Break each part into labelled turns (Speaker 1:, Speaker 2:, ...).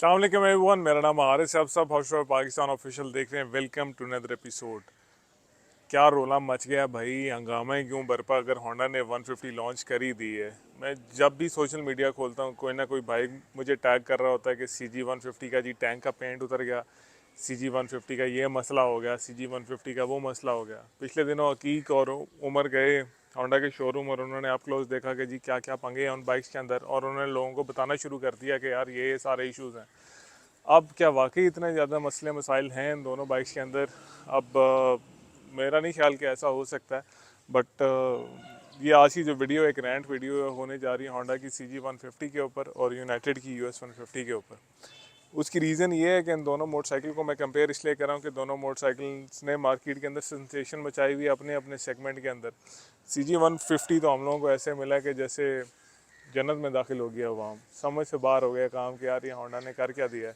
Speaker 1: अस्सलाम वालेकुम एवरीवन, मेरा नाम हारिस है। आप सब हॉट स्टार पाकिस्तान ऑफिशियल देख रहे हैं। Welcome to another episode. क्या रोला मच गया भाई, हंगामा ही क्यों बरपा। अगर होंडा ने 150 लॉन्च कर ही दी है, मैं जब भी सोशल मीडिया खोलता हूँ कोई ना कोई भाई मुझे टैग कर रहा होता है कि CG 150 का जी टैंक का पेंट उतर गया, CG 150 का ये मसला हो गया, CG 150 का वो मसला हो गया। पिछले दिनों अकीक और उमर गए होंडा के शोरूम और उन्होंने आप क्लोज देखा कि जी क्या क्या पंगे हैं उन बाइक्स के अंदर, और उन्होंने लोगों को बताना शुरू कर दिया कि यार ये सारे इश्यूज़ हैं। अब क्या वाकई इतने ज़्यादा मसले मसाइल हैं इन दोनों बाइक्स के अंदर? अब मेरा नहीं ख्याल कि ऐसा हो सकता है, बट ये आज की जो वीडियो एक रैंट वीडियो होने जा रही है होंडा की CG 150 के ऊपर और यूनाइटेड की US 150 के ऊपर। उसकी रीज़न ये है कि इन दोनों मोटरसाइकिल को मैं कंपेयर इसलिए कर रहा हूँ कि दोनों मोटरसाइकिल्स ने मार्केट के अंदर सेंसेशन मचाई हुई है अपने अपने सेगमेंट के अंदर। CG 150 तो हम लोगों को ऐसे मिला कि जैसे जन्नत में दाखिल हो गया, वहाँ समझ से बाहर हो गया काम कि यार ये होंडा ने कर क्या दिया है,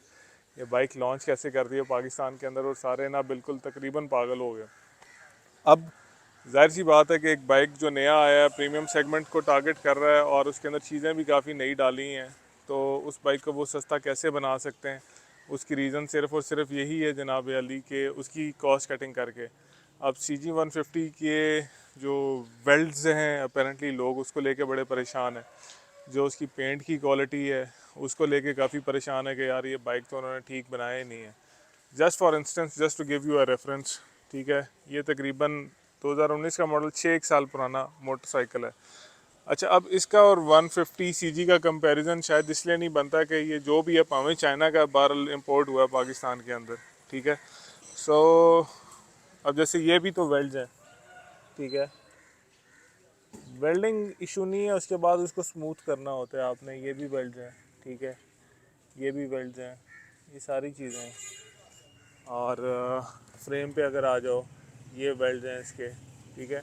Speaker 1: ये बाइक लॉन्च कैसे कर दी है पाकिस्तान के अंदर, और सारे ना बिल्कुल तकरीबन पागल हो गए। अब जाहिर सी बात है कि एक बाइक जो नया आया है प्रीमियम सेगमेंट को टारगेट कर रहा है और उसके अंदर चीज़ें भी काफ़ी नई डाली हैं, तो उस बाइक को वो सस्ता कैसे बना सकते हैं। उसकी रीज़न सिर्फ़ और सिर्फ यही है जनाब अली के उसकी कॉस्ट कटिंग करके। अब CG 150 के जो वेल्ड्स हैं अपेरेंटली लोग उसको लेके बड़े परेशान हैं। जो उसकी पेंट की क्वालिटी है उसको लेके काफ़ी परेशान है कि यार ये बाइक तो उन्होंने ठीक बनाया ही नहीं है। Just for instance, just to give you a reference, ठीक है, ये तकरीबन 2019 का मॉडल, 6 साल पुराना मोटरसाइकिल है। अच्छा, अब इसका और 150 CG का कंपैरिजन शायद इसलिए नहीं बनता कि ये जो भी है पावे चाइना का बारल इंपोर्ट हुआ है पाकिस्तान के अंदर, ठीक है। सो अब जैसे ये भी तो वेल्ड्स हैं, ठीक है, वेल्डिंग इशू नहीं है, उसके बाद उसको स्मूथ करना होता है आपने, ये भी वेल्ड्स हैं, ठीक है, ये भी वेल्ड्स हैं, ये सारी चीज़ें हैं। और फ्रेम पे अगर आ जाओ, ये वेल्ड्स हैं इसके, ठीक है,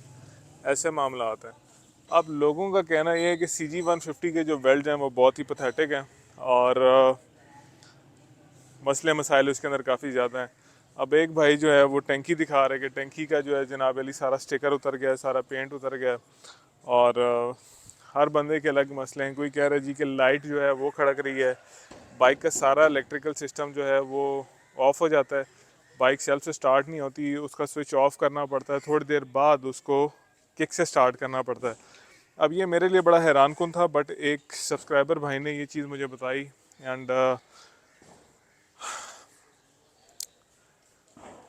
Speaker 1: ऐसे मामला आता है। अब लोगों का कहना ये है कि CG 150 के जो वेल्ड्स हैं वो बहुत ही पथेटिक हैं और मसले मसाइल उसके अंदर काफ़ी ज़्यादा हैं। अब एक भाई जो है वो टंकी दिखा रहे कि टंकी का जो है जनाब अली सारा स्टिकर उतर गया है, सारा पेंट उतर गया है, और हर बंदे के अलग मसले हैं। कोई कह रहा है जी कि लाइट जो है वो खड़क रही है, बाइक का सारा इलेक्ट्रिकल सिस्टम जो है वो ऑफ हो जाता है, बाइक सेल्फ से स्टार्ट नहीं होती, उसका स्विच ऑफ करना पड़ता है, थोड़ी देर बाद उसको किक से स्टार्ट करना पड़ता है। अब ये मेरे लिए बड़ा हैरान कुन था, बट एक सब्सक्राइबर भाई ने ये चीज़ मुझे बताई, एंड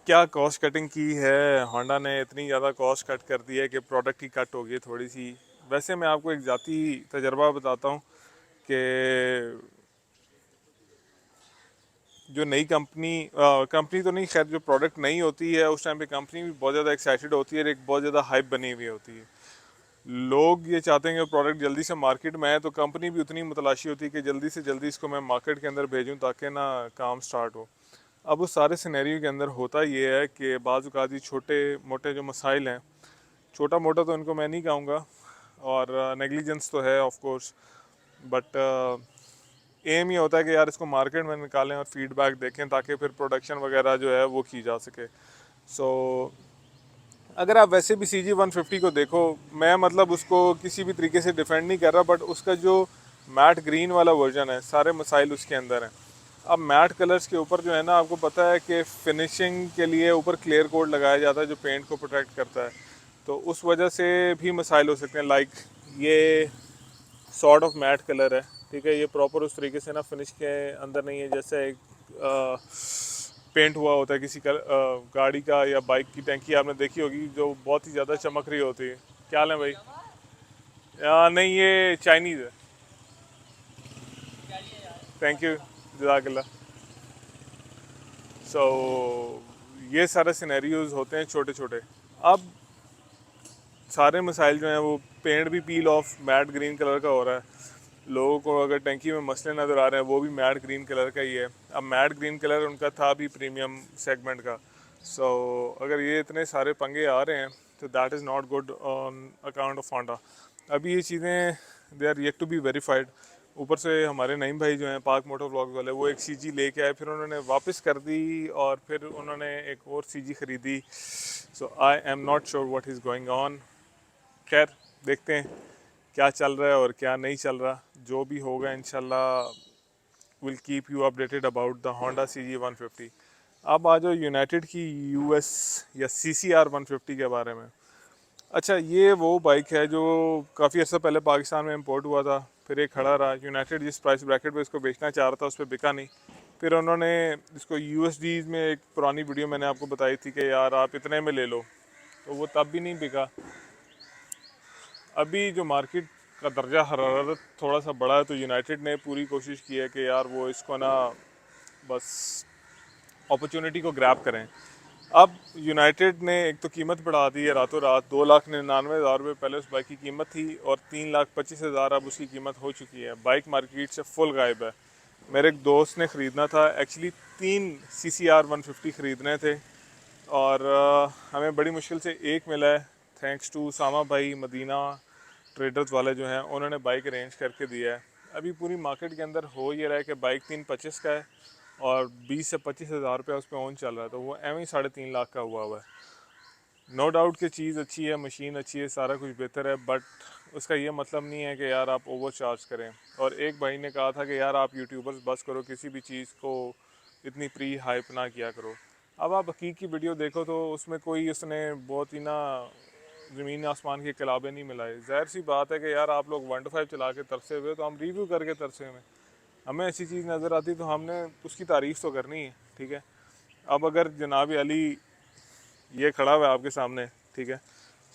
Speaker 1: क्या कॉस्ट कटिंग की है होंडा ने, इतनी ज़्यादा कॉस्ट कट कर दी है कि प्रोडक्ट की कट हो गई थोड़ी सी। वैसे मैं आपको एक ज़ाती तजर्बा बताता हूँ कि जो नई कंपनी तो नहीं, खैर जो प्रोडक्ट नई होती है उस टाइम पे कंपनी भी बहुत ज़्यादा एक्साइटेड होती है और एक बहुत ज़्यादा हाइप बनी हुई होती है। लोग ये चाहते हैं कि प्रोडक्ट जल्दी से मार्केट में आए, तो कंपनी भी उतनी मुतलाशी होती है कि जल्दी से जल्दी इसको मैं मार्केट के अंदर भेजूँ ताकि ना काम स्टार्ट हो। अब उस सारे सिनेरियो के अंदर होता ये है कि बाज़ औक़ात ही छोटे मोटे जो मसाइल हैं, छोटा मोटा तो इनको मैं नहीं कहूँगा और नेग्लिजेंस तो है ऑफ कोर्स, बट एम ये होता है कि यार इसको मार्केट में निकालें और फीडबैक देखें ताकि फिर प्रोडक्शन वगैरह जो है वो की जा सके। सो अगर आप वैसे भी CG 150 को देखो, मैं मतलब उसको किसी भी तरीके से डिफेंड नहीं कर रहा, बट उसका जो मैट ग्रीन वाला वर्जन है सारे मसाइल उसके अंदर हैं। अब मैट कलर्स के ऊपर जो है ना, आपको पता है कि फिनिशिंग के लिए ऊपर क्लियर कोट लगाया जाता है जो पेंट को प्रोटेक्ट करता है, तो उस वजह से भी मसाइल हो सकते हैं। लाइक ये सॉर्ट ऑफ मैट कलर है, ठीक है, ये प्रॉपर उस तरीके से ना फिनिश के अंदर नहीं है जैसे एक पेंट हुआ होता है किसी का गाड़ी का या बाइक की टैंकी आपने देखी होगी जो बहुत ही ज़्यादा चमक रही होती है। क्या हाल है भाई? नहीं, ये चाइनीज़ है। Thank you, जज़ाकल्ला। सो ये सारे सिनेरियोज होते हैं छोटे छोटे। अब सारे मसाइल जो हैं वो पेंट भी पील ऑफ मैट ग्रीन कलर का हो रहा है, लोगों को अगर टंकी में मसले नज़र आ रहे हैं वो भी मैट ग्रीन कलर का ही है। अब मैट ग्रीन कलर उनका था भी प्रीमियम सेगमेंट का। सो अगर ये इतने सारे पंगे आ रहे हैं तो that is not good on account of Honda. अभी ये चीज़ें they are yet to be verified. ऊपर से हमारे नईम भाई जो हैं पाक मोटर व्लॉग्स वाले, वो एक CG लेके आए, फिर उन्होंने वापस कर दी और फिर उन्होंने एक और CG ख़रीदी। So I am not sure what is going on. खैर, देखते हैं क्या चल रहा है और क्या नहीं चल रहा। जो भी होगा इंशाल्लाह will keep you updated about the Honda CG 150। अब आ जाओ यूनाइटेड की US या CCR 150 के बारे में। अच्छा, ये वो बाइक है जो काफ़ी अर्सा पहले पाकिस्तान में इंपोर्ट हुआ था, फिर एक खड़ा रहा। यूनाइटेड जिस प्राइस ब्रैकेट पे इसको बेचना चाह रहा था उस पर बिका नहीं, फिर उन्होंने इसको USD में, एक पुरानी वीडियो मैंने आपको बताई थी कि यार आप इतने में ले लो, तो वो तब भी नहीं बिका। अभी जो मार्केट का दर्जा हरारत थोड़ा सा बढ़ा है, तो यूनाइटेड ने पूरी कोशिश की है कि यार वो इसको ना बस अपॉर्चुनिटी को ग्रैब करें। अब यूनाइटेड ने एक तो कीमत बढ़ा दी है रातों रात। 2,99,000 रुपये पहले उस बाइक की कीमत थी और 3,25,000 अब उसकी कीमत हो चुकी है। बाइक मार्केट से फुल गायब है। मेरे एक दोस्त ने ख़रीदना था, एक्चुअली 3 CCR 150 ख़रीदने थे और हमें बड़ी मुश्किल से एक मिला है, थैंक्स टू सामा भाई मदीना ट्रेडर्स वाले जो हैं, उन्होंने बाइक अरेंज करके दिया है। अभी पूरी मार्केट के अंदर हो ये रहा है कि बाइक 325 का है और 20 से 25,000 रुपये उस पर ऑन चल रहा है, तो वो एवं ही 3.5 लाख का हुआ हुआ है। नो डाउट कि चीज़ अच्छी है, मशीन अच्छी है, सारा कुछ बेहतर है, बट उसका ये मतलब नहीं है कि यार आप ओवर चार्ज करें। और एक भाई ने कहा था कि यार आप यूट्यूबर्स बस करो, किसी भी चीज़ को इतनी प्री हाइप ना किया करो। अब आप हकीक की वीडियो देखो तो उसमें कोई उसने बहुत ही ना ज़मीन आसमान के कलाबे नहीं मिलाए। ज़ाहिर सी बात है कि यार आप लोग 125 चला के तरसे हुए, तो हम रिव्यू करके तरसे हुए। हमें ऐसी चीज़ नज़र आती तो हमने उसकी तारीफ़ तो करनी है, ठीक है। अब अगर जनाब अली ये खड़ा हुआ है आपके सामने, ठीक है,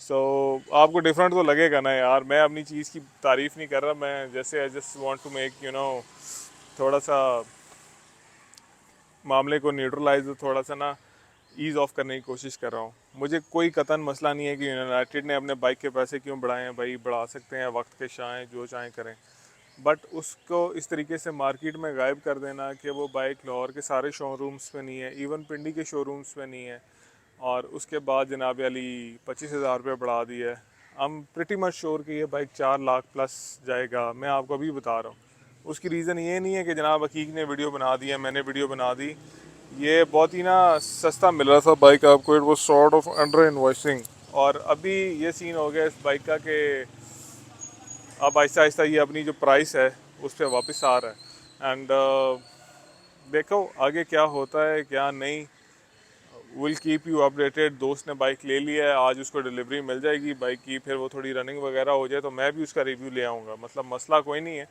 Speaker 1: सो आपको डिफरेंट तो लगेगा ना यार। मैं अपनी चीज़ की तारीफ़ नहीं कर रहा, मैं जैसे I just want to make थोड़ा सा मामले को न्यूट्रलाइज, थोड़ा सा ना ईज़ ऑफ करने की कोशिश कर रहा हूँ। मुझे कोई कतन मसला नहीं है कि यूनाइटेड ने अपने बाइक के पैसे क्यों बढ़ाए हैं, भाई बढ़ा सकते हैं, वक्त के शाएँ जो चाहें करें, बट उसको इस तरीके से मार्केट में गायब कर देना कि वो बाइक लाहौर के सारे शोरूम्स पे नहीं है, इवन पिंडी के शोरूम्स पे नहीं है, और उसके बाद जनाब अली 25,000 रुपये बढ़ा दी है। हम प्रिटी मच श्योर कि ये बाइक 4 लाख प्लस जाएगा, मैं आपको अभी बता रहा हूँ। उसकी रीज़न ये नहीं है कि जनाब हकीक ने वीडियो बना दी है, मैंने वीडियो बना दी। ये बहुत ही ना सस्ता मिल रहा था बाइक आपको, it was sort of under invoicing, और अभी ये सीन हो गया इस बाइक का कि अब आहिस्ता आहिस्ता ये अपनी जो प्राइस है उस पर वापस आ रहा है। एंड देखो आगे क्या होता है क्या नहीं, विल कीप यू अपडेटेड। दोस्त ने बाइक ले लिया है, आज उसको डिलीवरी मिल जाएगी बाइक की, फिर वो थोड़ी रनिंग वगैरह हो जाए तो मैं भी उसका रिव्यू ले आऊँगा। मतलब मसला कोई नहीं है।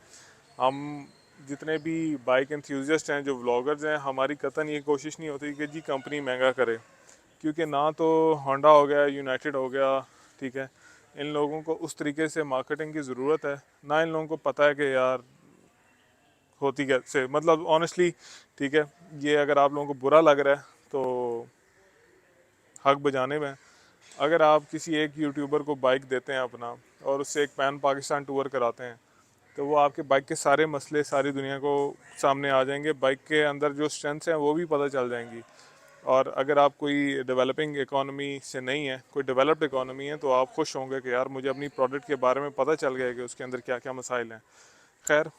Speaker 1: हम जितने भी बाइक एंथ्यूजिस्ट हैं, जो व्लॉगर्स हैं, हमारी कतन ये कोशिश नहीं होती कि जी कंपनी महंगा करे, क्योंकि ना तो होंडा हो गया, यूनाइटेड हो गया, ठीक है, इन लोगों को उस तरीके से मार्केटिंग की ज़रूरत है, ना इन लोगों को पता है कि यार होती कैसे, मतलब ऑनेस्टली, ठीक है। ये अगर आप लोगों को बुरा लग रहा है तो हक बजाने में, अगर आप किसी एक यूट्यूबर को बाइक देते हैं अपना और उससे एक पैन पाकिस्तान टूर कराते हैं, तो वो आपके बाइक के सारे मसले सारी दुनिया को सामने आ जाएंगे, बाइक के अंदर जो स्ट्रेंथ्स हैं वो भी पता चल जाएंगी। और अगर आप कोई डेवलपिंग इकोनॉमी से नहीं है, कोई डेवलप्ड इकोनॉमी है, तो आप खुश होंगे कि यार मुझे अपनी प्रोडक्ट के बारे में पता चल गया कि उसके अंदर क्या क्या मसाइल हैं। खैर,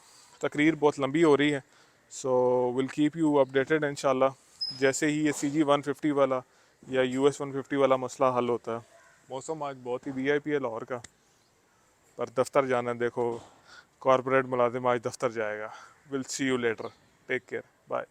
Speaker 1: तकरीर बहुत लंबी हो रही है, so will keep you updated इंशाल्लाह, जैसे ही ये CG 150 वाला या US 150 वाला मसला हल होता है। मौसम आज बहुत ही VIP है लाहौर का, पर दफ्तर जाना है, देखो कॉरपोरेट मुलाजिम आज दफ्तर जाएगा। Will see you later, take care, bye.